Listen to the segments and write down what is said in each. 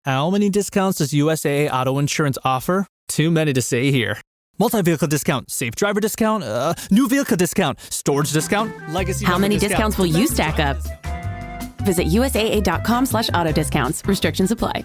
How many discounts does USAA Auto Insurance offer? Too many to say here. Multi-vehicle discount, safe driver discount, new vehicle discount, storage discount, legacy. How many discounts will you stack up? Visit USAA.com/auto discounts. Restrictions apply.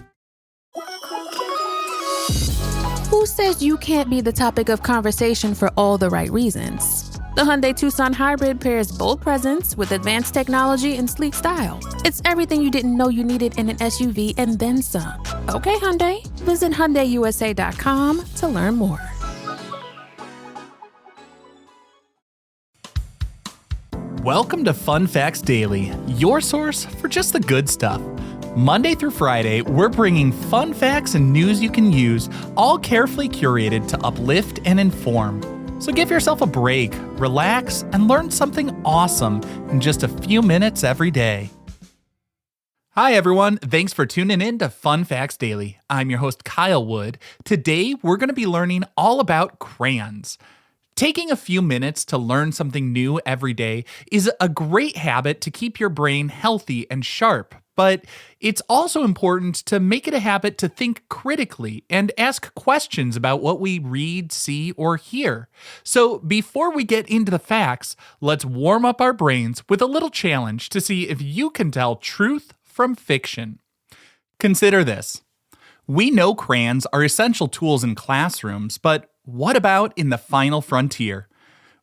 Who says you can't be the topic of conversation for all the right reasons? The Hyundai Tucson Hybrid pairs bold presence with advanced technology and sleek style. It's everything you didn't know you needed in an SUV and then some. Okay, Hyundai. Visit HyundaiUSA.com to learn more. Welcome to Fun Facts Daily, your source for just the good stuff. Monday through Friday, we're bringing fun facts and news you can use, all carefully curated to uplift and inform. So give yourself a break, relax, and learn something awesome in just a few minutes every day. Hi everyone, thanks for tuning in to Fun Facts Daily. I'm your host Kyle Wood. Today, we're going to be learning all about crayons. Taking a few minutes to learn something new every day is a great habit to keep your brain healthy and sharp, but it's also important to make it a habit to think critically and ask questions about what we read, see, or hear. So before we get into the facts, let's warm up our brains with a little challenge to see if you can tell truth from fiction. Consider this. We know crayons are essential tools in classrooms, but what about in the final frontier?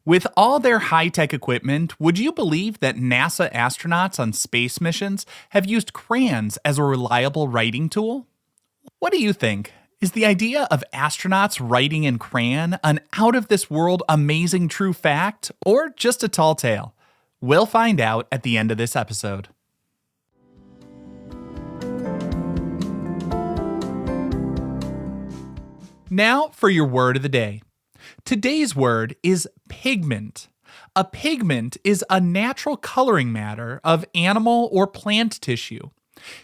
With all their high-tech equipment, would you believe that NASA astronauts on space missions have used crayons as a reliable writing tool? What do you think? Is the idea of astronauts writing in crayon an out-of-this-world amazing true fact, or just a tall tale? We'll find out at the end of this episode. Now for your word of the day. Today's word is pigment. A pigment is a natural coloring matter of animal or plant tissue.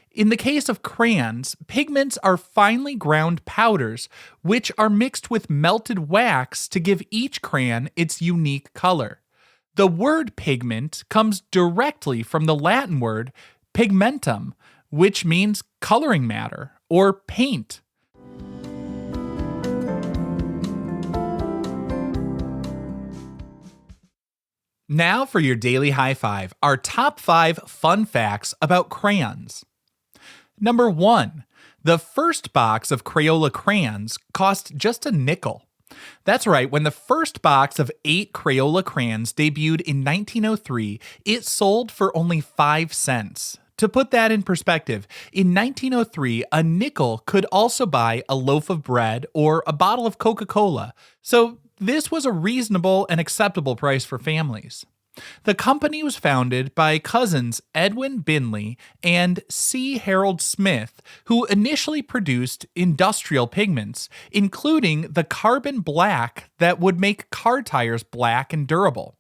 In the case of crayons, pigments are finely ground powders, which are mixed with melted wax to give each crayon its unique color. The word pigment comes directly from the Latin word pigmentum, which means coloring matter or paint. Now for your daily high five, our top 5 fun facts about crayons. Number 1, the first box of Crayola crayons cost just a nickel. That's right, when the first box of 8 Crayola crayons debuted in 1903, it sold for only 5 cents. To put that in perspective, in 1903, a nickel could also buy a loaf of bread or a bottle of Coca-Cola. So this was a reasonable and acceptable price for families. The company was founded by cousins Edwin Binley and C. Harold Smith, who initially produced industrial pigments, including the carbon black that would make car tires black and durable.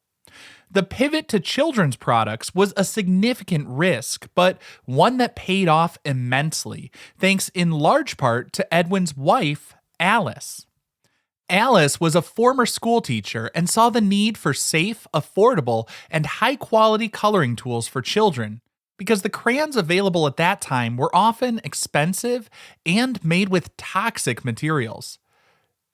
The pivot to children's products was a significant risk, but one that paid off immensely, thanks in large part to Edwin's wife, Alice. Alice was a former school teacher and saw the need for safe, affordable, and high-quality coloring tools for children, because the crayons available at that time were often expensive and made with toxic materials.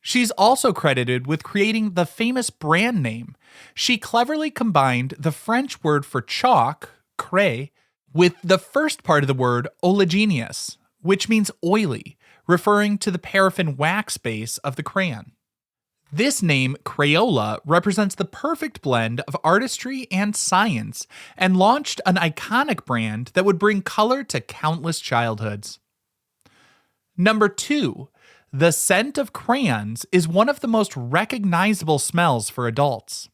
She's also credited with creating the famous brand name. She cleverly combined the French word for chalk, cray, with the first part of the word oleaginous, which means oily, referring to the paraffin wax base of the crayon. This name, Crayola, represents the perfect blend of artistry and science, and launched an iconic brand that would bring color to countless childhoods. Number 2, the scent of crayons is one of the most recognizable smells for adults.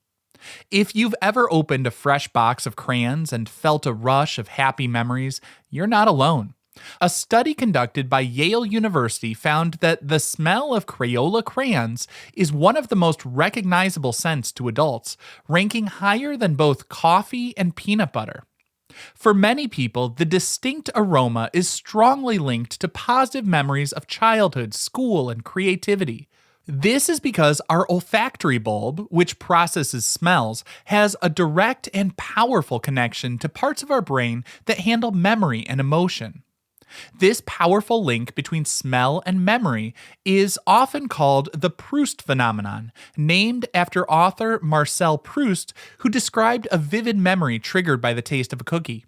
If you've ever opened a fresh box of crayons and felt a rush of happy memories, you're not alone. A study conducted by Yale University found that the smell of Crayola crayons is one of the most recognizable scents to adults, ranking higher than both coffee and peanut butter. For many people, the distinct aroma is strongly linked to positive memories of childhood, school, and creativity. This is because our olfactory bulb, which processes smells, has a direct and powerful connection to parts of our brain that handle memory and emotion. This powerful link between smell and memory is often called the Proust phenomenon, named after author Marcel Proust, who described a vivid memory triggered by the taste of a cookie.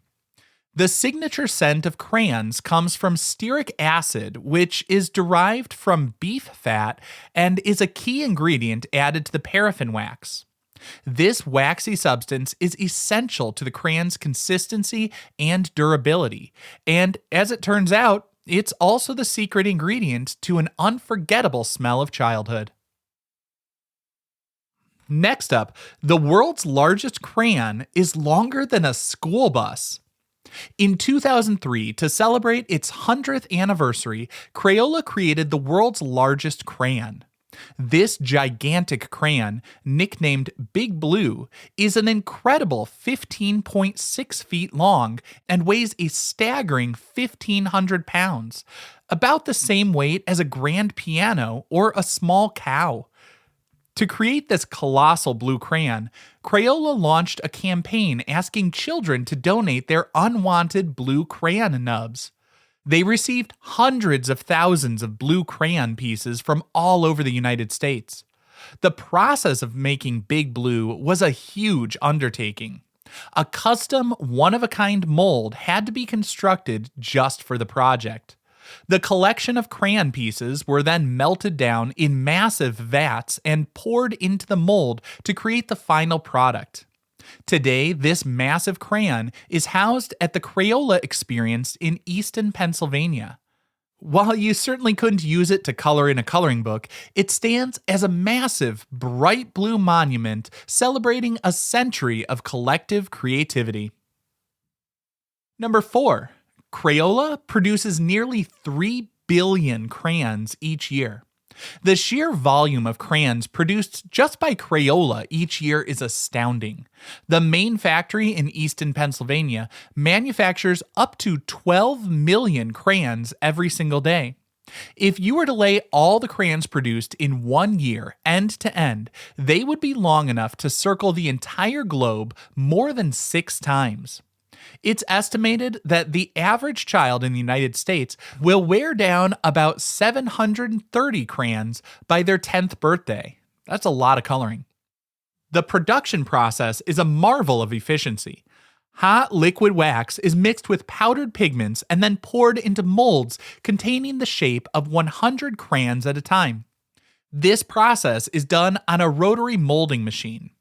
The signature scent of crayons comes from stearic acid, which is derived from beef fat and is a key ingredient added to the paraffin wax. This waxy substance is essential to the crayon's consistency and durability, and as it turns out, it's also the secret ingredient to an unforgettable smell of childhood. Next up, the world's largest crayon is longer than a school bus. In 2003, to celebrate its 100th anniversary, Crayola created the world's largest crayon. This gigantic crayon, nicknamed Big Blue, is an incredible 15.6 feet long and weighs a staggering 1,500 pounds, about the same weight as a grand piano or a small cow. To create this colossal blue crayon, Crayola launched a campaign asking children to donate their unwanted blue crayon nubs. They received hundreds of thousands of blue crayon pieces from all over the United States. The process of making Big Blue was a huge undertaking. A custom, one-of-a-kind mold had to be constructed just for the project. The collection of crayon pieces were then melted down in massive vats and poured into the mold to create the final product. Today, this massive crayon is housed at the Crayola Experience in Easton, Pennsylvania. While you certainly couldn't use it to color in a coloring book, it stands as a massive, bright blue monument celebrating a century of collective creativity. Number 4. Crayola produces nearly 3 billion crayons each year. The sheer volume of crayons produced just by Crayola each year is astounding. The main factory in Easton, Pennsylvania, manufactures up to 12 million crayons every single day. If you were to lay all the crayons produced in 1 year, end to end, they would be long enough to circle the entire globe more than 6 times. It's estimated that the average child in the United States will wear down about 730 crayons by their 10th birthday. That's a lot of coloring. The production process is a marvel of efficiency. Hot liquid wax is mixed with powdered pigments and then poured into molds containing the shape of 100 crayons at a time. This process is done on a rotary molding machine.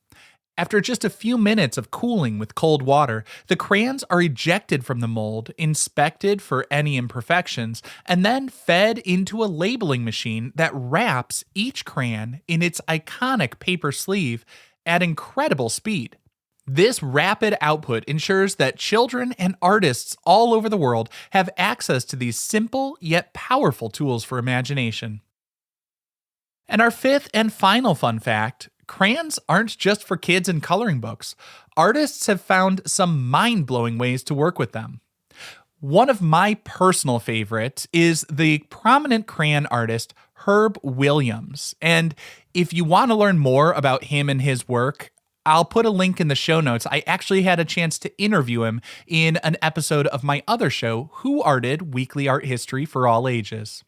After just a few minutes of cooling with cold water, the crayons are ejected from the mold, inspected for any imperfections, and then fed into a labeling machine that wraps each crayon in its iconic paper sleeve at incredible speed. This rapid output ensures that children and artists all over the world have access to these simple yet powerful tools for imagination. And our 5th and final fun fact: crayons aren't just for kids and coloring books. Artists have found some mind-blowing ways to work with them. One of my personal favorites is the prominent crayon artist Herb Williams. And if you want to learn more about him and his work, I'll put a link in the show notes. I actually had a chance to interview him in an episode of my other show, Who Arted? Weekly Art History for All Ages.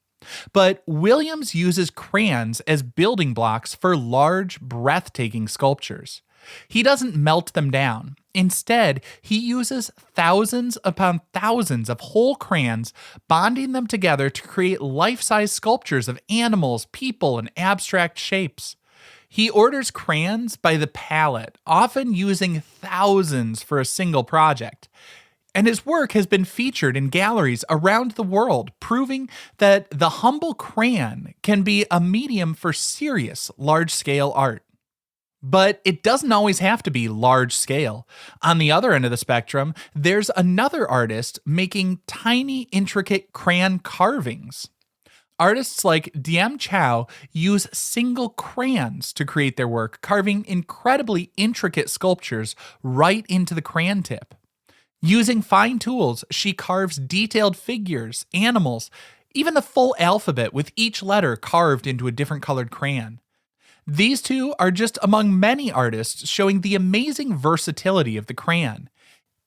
But Williams uses crayons as building blocks for large, breathtaking sculptures. He doesn't melt them down. Instead, he uses thousands upon thousands of whole crayons, bonding them together to create life-size sculptures of animals, people, and abstract shapes. He orders crayons by the pallet, often using thousands for a single project. And his work has been featured in galleries around the world, proving that the humble crayon can be a medium for serious, large-scale art. But it doesn't always have to be large-scale. On the other end of the spectrum, there's another artist making tiny, intricate crayon carvings. Artists like Diem Chow use single crayons to create their work, carving incredibly intricate sculptures right into the crayon tip. Using fine tools, she carves detailed figures, animals, even the full alphabet with each letter carved into a different colored crayon. These two are just among many artists showing the amazing versatility of the crayon.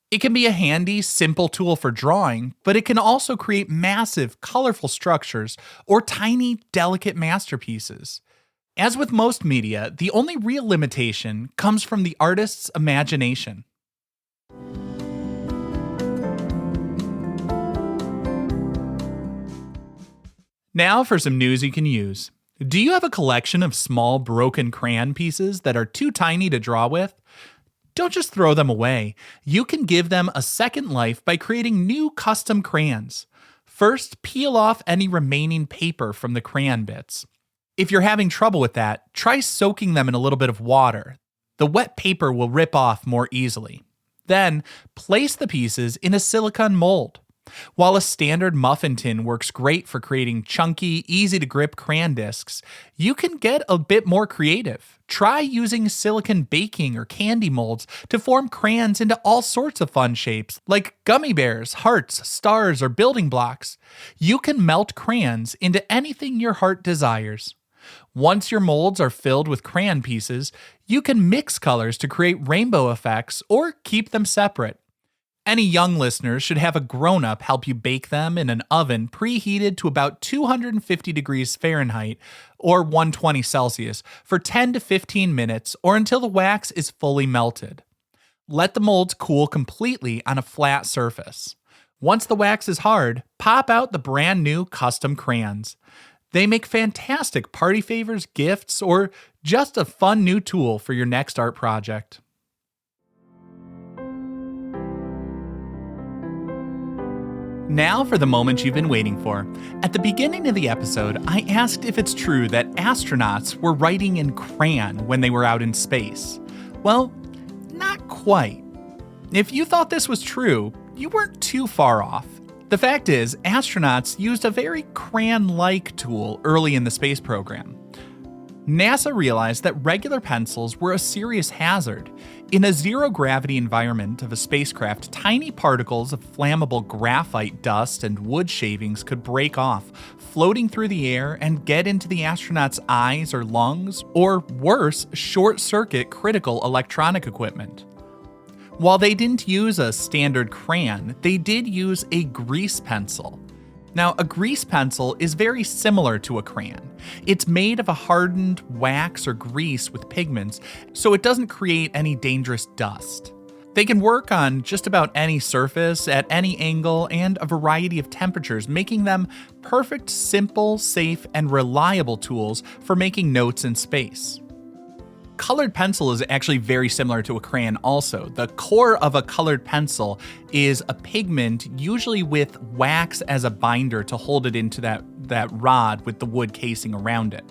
It can be a handy, simple tool for drawing, but it can also create massive, colorful structures or tiny, delicate masterpieces. As with most media, the only real limitation comes from the artist's imagination. Now for some news you can use. Do you have a collection of small, broken crayon pieces that are too tiny to draw with? Don't just throw them away. You can give them a second life by creating new custom crayons. First, peel off any remaining paper from the crayon bits. If you're having trouble with that, try soaking them in a little bit of water. The wet paper will rip off more easily. Then, place the pieces in a silicone mold. While a standard muffin tin works great for creating chunky, easy-to-grip crayon discs, you can get a bit more creative. Try using silicone baking or candy molds to form crayons into all sorts of fun shapes, like gummy bears, hearts, stars, or building blocks. You can melt crayons into anything your heart desires. Once your molds are filled with crayon pieces, you can mix colors to create rainbow effects or keep them separate. Any young listeners should have a grown-up help you bake them in an oven preheated to about 250 degrees Fahrenheit or 120 Celsius for 10 to 15 minutes or until the wax is fully melted. Let the molds cool completely on a flat surface. Once the wax is hard, pop out the brand new custom crayons. They make fantastic party favors, gifts, or just a fun new tool for your next art project. Now for the moment you've been waiting for. At the beginning of the episode, I asked if it's true that astronauts were writing in crayon when they were out in space. Well, not quite. If you thought this was true, you weren't too far off. The fact is, astronauts used a very crayon-like tool early in the space program. NASA realized that regular pencils were a serious hazard. In a zero-gravity environment of a spacecraft, tiny particles of flammable graphite dust and wood shavings could break off, floating through the air and get into the astronauts' eyes or lungs, or worse, short-circuit critical electronic equipment. While they didn't use a standard crayon, they did use a grease pencil. Now, a grease pencil is very similar to a crayon. It's made of a hardened wax or grease with pigments, so it doesn't create any dangerous dust. They can work on just about any surface, at any angle, and a variety of temperatures, making them perfect, simple, safe, and reliable tools for making notes in space. Colored pencil is actually very similar to a crayon also. The core of a colored pencil is a pigment, usually with wax as a binder to hold it into that rod with the wood casing around it.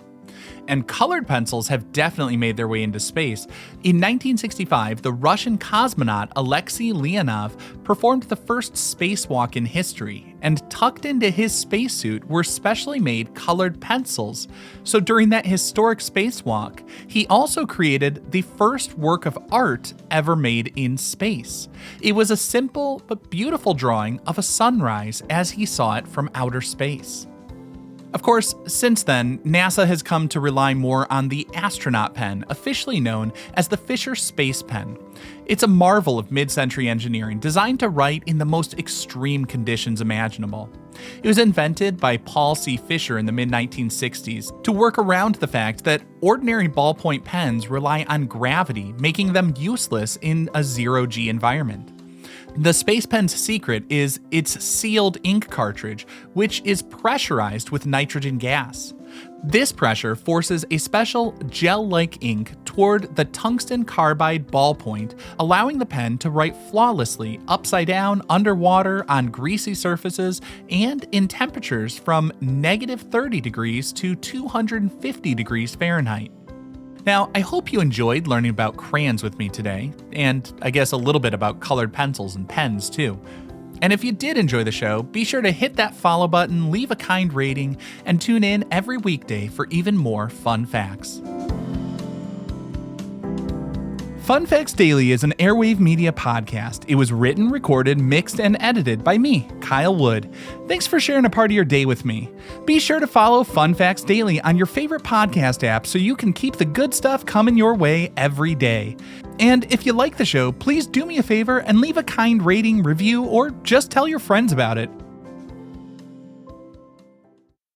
And colored pencils have definitely made their way into space. In 1965, the Russian cosmonaut Alexei Leonov performed the first spacewalk in history, and tucked into his spacesuit were specially made colored pencils. So during that historic spacewalk, he also created the first work of art ever made in space. It was a simple but beautiful drawing of a sunrise as he saw it from outer space. Of course, since then, NASA has come to rely more on the astronaut pen, officially known as the Fisher Space Pen. It's a marvel of mid-century engineering designed to write in the most extreme conditions imaginable. It was invented by Paul C. Fisher in the mid-1960s to work around the fact that ordinary ballpoint pens rely on gravity, making them useless in a zero-G environment. The Space Pen's secret is its sealed ink cartridge, which is pressurized with nitrogen gas. This pressure forces a special gel-like ink toward the tungsten carbide ballpoint, allowing the pen to write flawlessly upside down, underwater, on greasy surfaces, and in temperatures from -30 degrees to 250 degrees Fahrenheit. Now, I hope you enjoyed learning about crayons with me today, and I guess a little bit about colored pencils and pens too. And if you did enjoy the show, be sure to hit that follow button, leave a kind rating, and tune in every weekday for even more fun facts. Fun Facts Daily is an Airwave Media podcast. It was written, recorded, mixed, and edited by me, Kyle Wood. Thanks for sharing a part of your day with me. Be sure to follow Fun Facts Daily on your favorite podcast app so you can keep the good stuff coming your way every day. And if you like the show, please do me a favor and leave a kind rating, review, or just tell your friends about it.